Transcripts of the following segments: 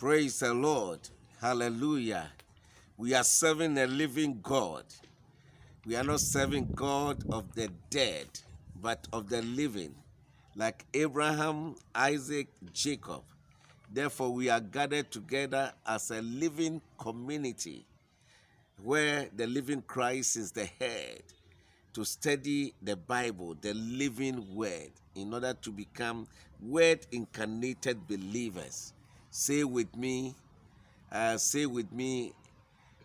Praise the Lord. Hallelujah. We are serving a living God. We are not serving God of the dead, but of the living, like Abraham, Isaac, Jacob. Therefore, we are gathered together as a living community where the living Christ is the head to study the Bible, the living word, in order to become word incarnated believers. Say with me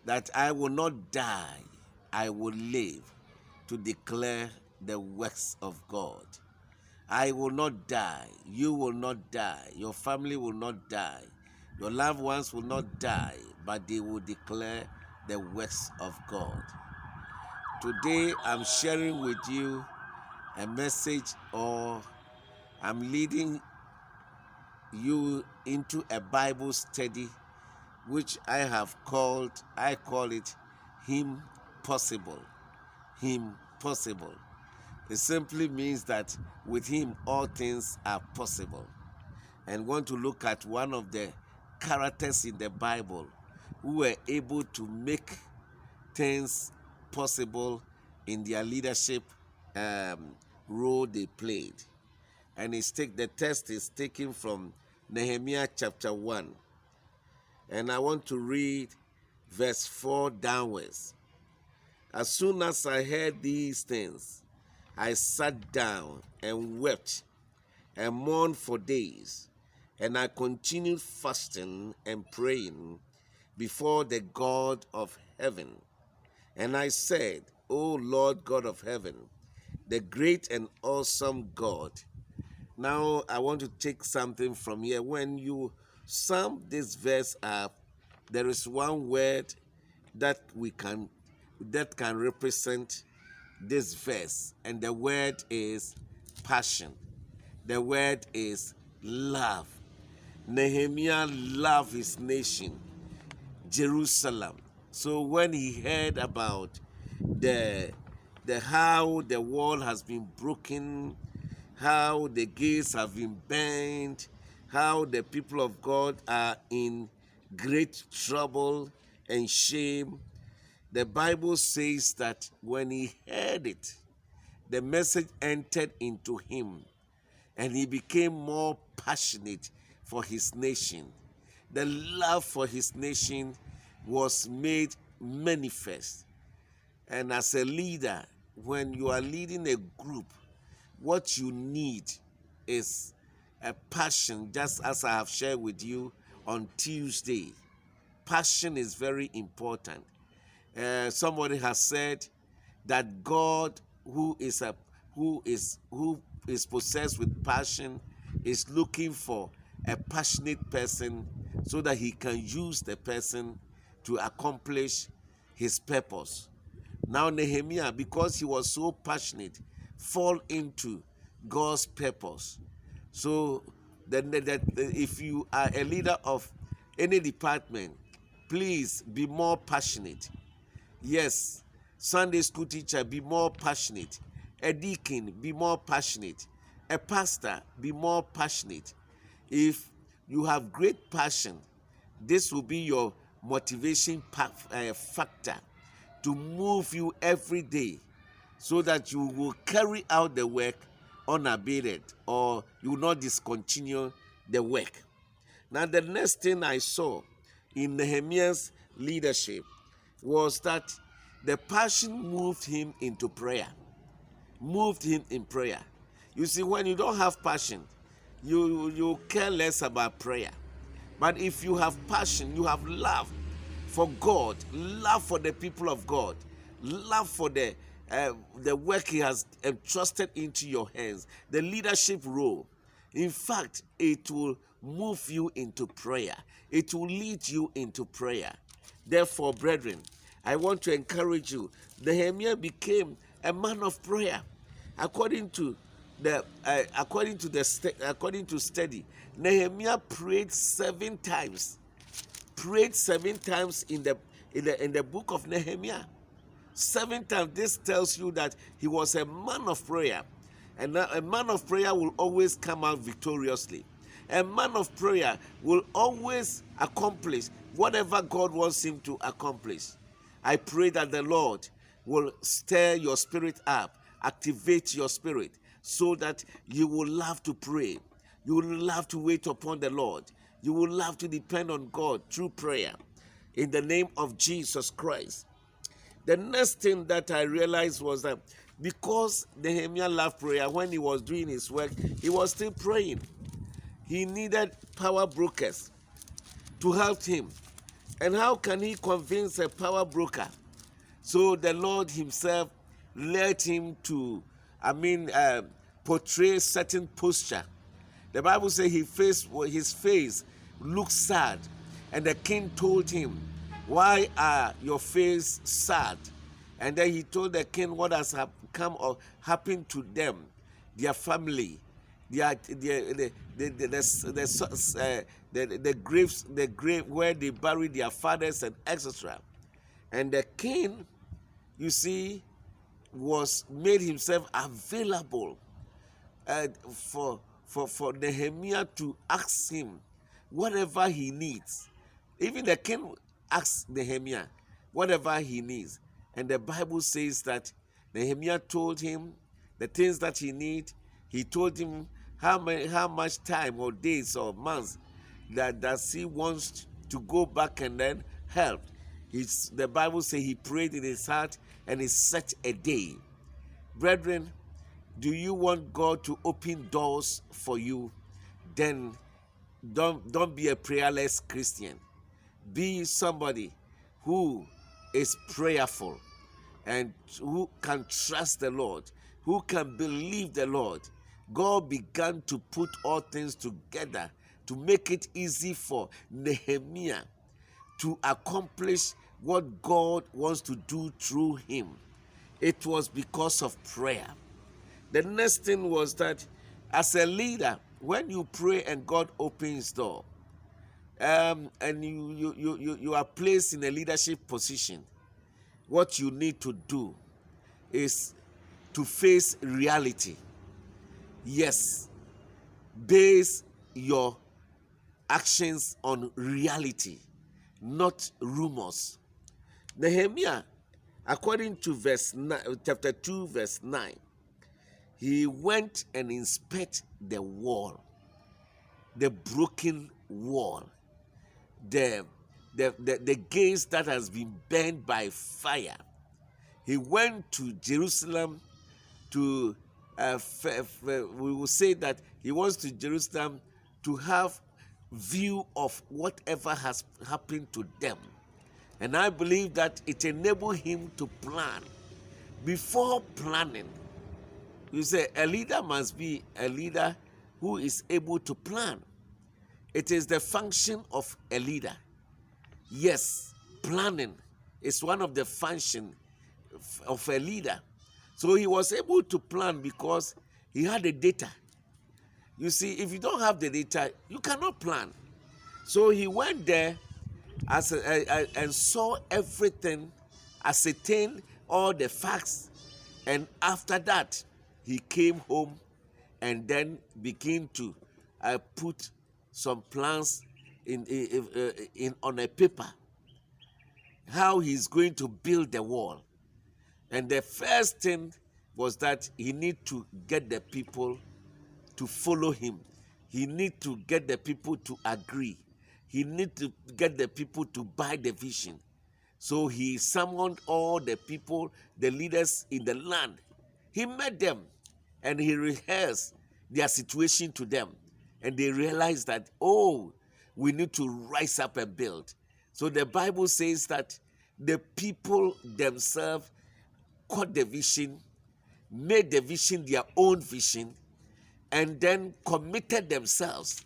that I will not die, I will live to declare the works of God. I will not die, you will not die, your family will not die, your loved ones will not die, but they will declare the works of God. Today I'm sharing with you a message, or I'm leading you into a Bible study which I call it Him Possible. Him Possible. It simply means that with Him all things are possible. And want to look at one of the characters in the Bible who were able to make things possible in their leadership role they played. And the text is taken from Nehemiah chapter 1. And I want to read verse 4 downwards. As soon as I heard these things, I sat down and wept and mourned for days. And I continued fasting and praying before the God of heaven. And I said, O Lord God of heaven, the great and awesome God. Now I want to take something from here. When you sum this verse up, there is one word that can represent this verse, and the word is passion. The word is love. Nehemiah loved his nation, Jerusalem. So when he heard about the how the wall has been broken, how the gates have been burned, how the people of God are in great trouble and shame, the Bible says that when he heard it, the message entered into him and he became more passionate for his nation. The love for his nation was made manifest. And as a leader, when you are leading a group, what you need is a passion, just as I have shared with you on Tuesday. Passion is very important. Somebody has said that God, who is possessed with passion, is looking for a passionate person so that he can use the person to accomplish his purpose. Now Nehemiah, because he was so passionate, fall into God's purpose. So if you are a leader of any department, please be more passionate. Yes, Sunday school teacher, be more passionate. A deacon, be more passionate. A pastor, be more passionate. If you have great passion, this will be your motivation factor to move you every day so that you will carry out the work unabated, or you will not discontinue the work. Now, the next thing I saw in Nehemiah's leadership was that the passion moved him into prayer. Moved him in prayer. You see, when you don't have passion, you care less about prayer. But if you have passion, you have love for God, love for the people of God, love for the work He has entrusted into your hands, the leadership role. In fact, it will move you into prayer. It will lead you into prayer. Therefore, brethren, I want to encourage you. Nehemiah became a man of prayer, according to study. Nehemiah prayed 7 times. Prayed 7 times in the book of Nehemiah. 7 times. This tells you that he was a man of prayer, and a man of prayer will always come out victoriously. A man of prayer will always accomplish whatever God wants him to accomplish. I pray that the Lord will stir your spirit up, activate your spirit, so that you will love to pray. You will love to wait upon the Lord. You will love to depend on God through prayer. In the name of Jesus Christ. The next thing that I realized was that because Nehemiah loved prayer, when he was doing his work, he was still praying. He needed power brokers to help him. And how can he convince a power broker? So the Lord himself led him to, portray certain posture. The Bible says his face looked sad. And the king told him, "Why are your face sad?" And then he told the king what has come or happened to them, their family, the graves, the grave where they buried their fathers and etc. And the king, you see, was made himself available for Nehemiah to ask him whatever he needs. Even the king asked Nehemiah whatever he needs. And the Bible says that Nehemiah told him the things that he needs. He told him how much time or days or months that he wants to go back and then help. The Bible says he prayed in his heart and he set a day. Brethren, do you want God to open doors for you? Then don't be a prayerless Christian. Be somebody who is prayerful and who can trust the Lord, who can believe the Lord. God began to put all things together to make it easy for Nehemiah to accomplish what God wants to do through him. It was because of prayer. The next thing was that as a leader, when you pray and God opens door, and you are placed in a leadership position, what you need to do is to face reality. Yes, base your actions on reality, not rumors. Nehemiah, according to chapter 2, verse 9, he went and inspected the wall, the broken wall, the gates that has been burned by fire. He went to Jerusalem to, we will say that he wants to Jerusalem to have view of whatever has happened to them. And I believe that it enabled him to plan. Before planning, you say a leader must be a leader who is able to plan. It is the function of a leader. Yes, planning is one of the functions of a leader. So he was able to plan because he had the data. You see, if you don't have the data, you cannot plan. So he went there and saw everything, ascertained all the facts, and after that, he came home and then began to put some plans in on a paper, how he's going to build the wall. And the first thing was that he need to get the people to follow him. He need to get the people to agree. He need to get the people to buy the vision. So he summoned all the people, the leaders in the land. He met them and he rehearsed their situation to them. And they realized that, oh, we need to rise up and build. So the Bible says that the people themselves caught the vision, made the vision their own vision, and then committed themselves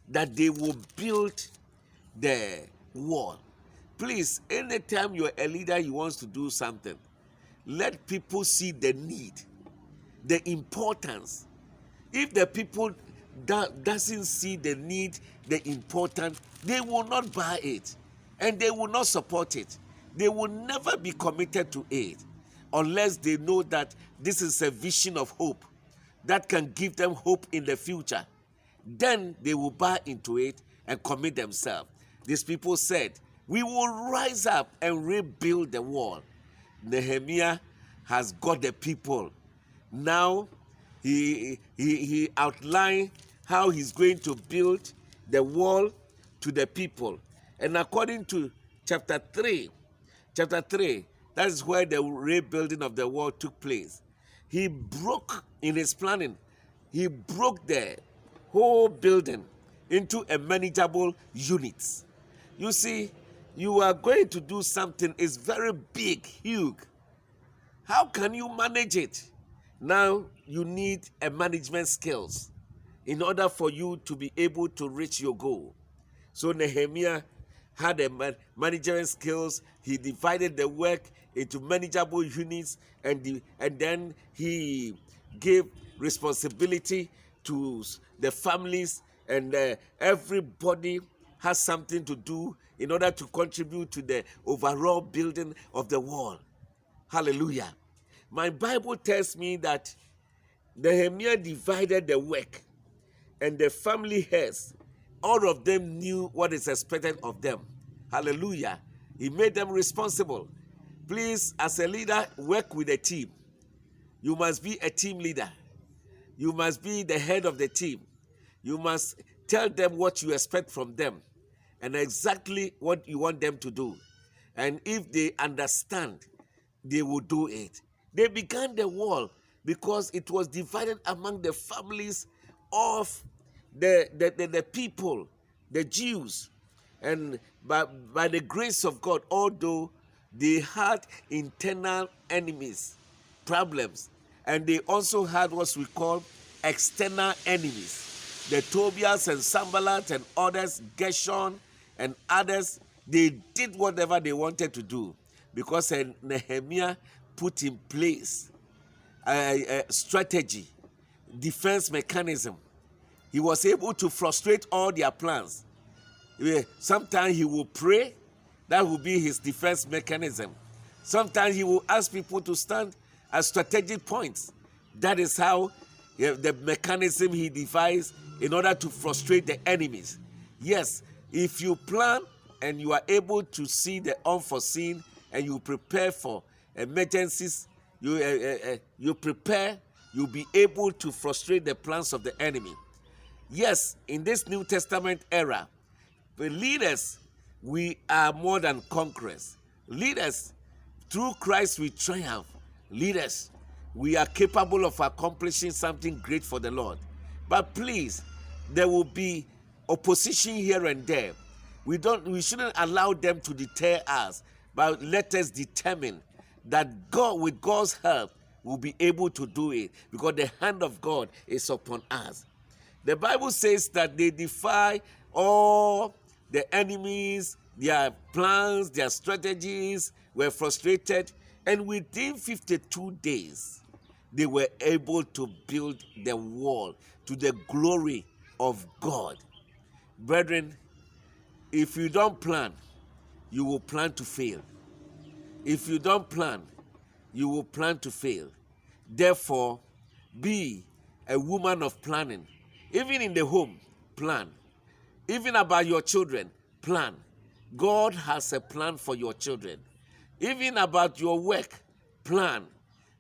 that they will build the wall. Please, anytime you're a leader, you want to do something, let people see the need, the importance. If the people doesn't see the need, the importance, they will not buy it and they will not support it. They will never be committed to it unless they know that this is a vision of hope that can give them hope in the future. then they will buy into it and commit themselves. These people said, we will rise up and rebuild the wall. Nehemiah has got the people. Now he outlined how he's going to build the wall to the people. And according to chapter 3, that is where the rebuilding of the wall took place. He broke, in his planning, he broke the whole building into a manageable units. You see, you are going to do something, it's very big, huge. How can you manage it? Now you need a management skills in order for you to be able to reach your goal. So Nehemiah had a management skills. He divided the work into manageable units, and then he gave responsibility to the families, and everybody has something to do in order to contribute to the overall building of the wall. Hallelujah. My Bible tells me that Nehemiah divided the work, and the family heads, all of them knew what is expected of them. Hallelujah. He made them responsible. Please, as a leader, work with a team. You must be a team leader. You must be the head of the team. You must tell them what you expect from them and exactly what you want them to do. And if they understand, they will do it. They began the wall because it was divided among the families of the people, the Jews. And by the grace of God, although they had internal enemies, problems, and they also had what we call external enemies. The Tobias and Sanballat and others, Gershon and others, they did whatever they wanted to do because Nehemiah put in place a strategy, defense mechanism. He was able to frustrate all their plans. Sometimes he will pray, that will be his defense mechanism. Sometimes he will ask people to stand at strategic points. That is how the mechanism he devised in order to frustrate the enemies. Yes, if you plan and you are able to see the unforeseen and you prepare for emergencies, you prepare, you'll be able to frustrate the plans of the enemy. Yes, in this New Testament era, the leaders, we are more than conquerors. Leaders, through Christ we triumph. Leaders, we are capable of accomplishing something great for the Lord. But please, there will be opposition here and there. We shouldn't allow them to deter us, but let us determine that God, with God's help, will be able to do it because the hand of God is upon us. The Bible says that they defy all the enemies, their plans, their strategies were frustrated, and within 52 days, they were able to build the wall to the glory of God. Brethren, if you don't plan, you will plan to fail. If you don't plan, you will plan to fail. Therefore, be a woman of planning. Even in the home, plan. Even about your children, plan. God has a plan for your children. Even about your work, plan.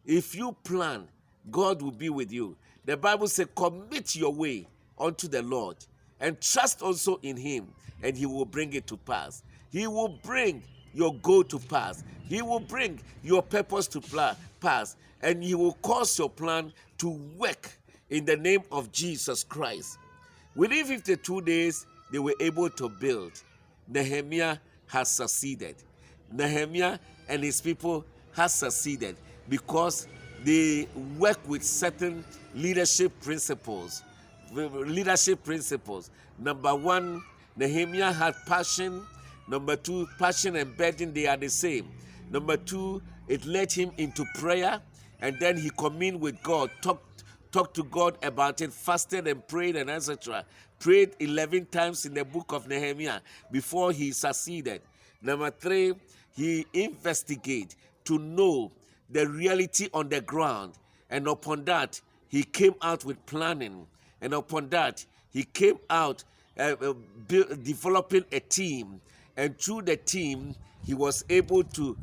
If you plan, God will be with you. The Bible says, commit your way unto the Lord and trust also in him, and he will bring it to pass. He will bring your goal to pass. He will bring your purpose to pass, and he will cause your plan to work in the name of Jesus Christ. Within 52 days, they were able to build. Nehemiah has succeeded. Nehemiah and his people has succeeded because they work with certain leadership principles. Number one, Nehemiah had passion. Number two, passion and burden, they are the same. Number two, it led him into prayer, and then he communed with God, talked to God about it, fasted and prayed and etc. Prayed 11 times in the book of Nehemiah before he succeeded. Number three, he investigated to know the reality on the ground, and upon that, he came out with planning, and upon that, he came out developing a team, and through the team, he was able to,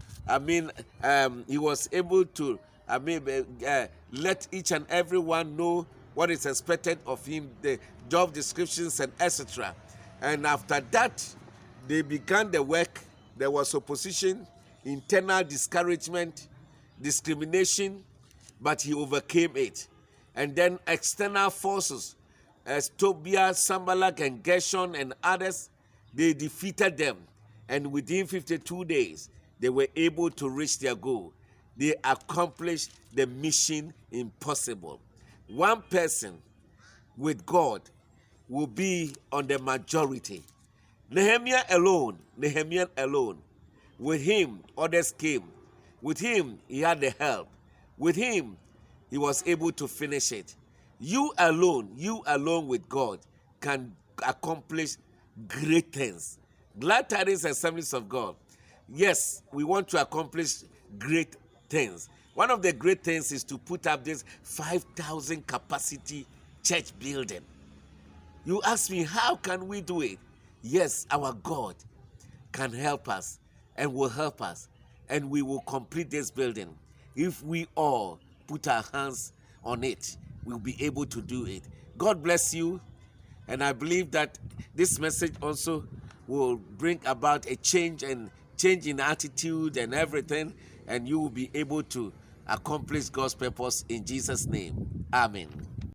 let each and everyone know what is expected of him, the job descriptions and etc. And after that, they began the work. There was opposition, internal discouragement, discrimination, but he overcame it. And then external forces, as Tobias, Sambalak, and Gershon and others, they defeated them. And within 52 days, they were able to reach their goal. They accomplished the mission impossible. One person with God will be on the majority. Nehemiah alone, with him, others came. With him, he had the help. With him, he was able to finish it. You alone with God can accomplish great things. Glad Tidings Assemblies of God. Yes, we want to accomplish great things. One of the great things is to put up this 5,000 capacity church building. You ask me, how can we do it? Yes, our God can help us and will help us, and we will complete this building. If we all put our hands on it, we'll be able to do it. God bless you, and I believe that this message also will bring about a change in attitude and everything, and you will be able to accomplish God's purpose in Jesus' name. Amen.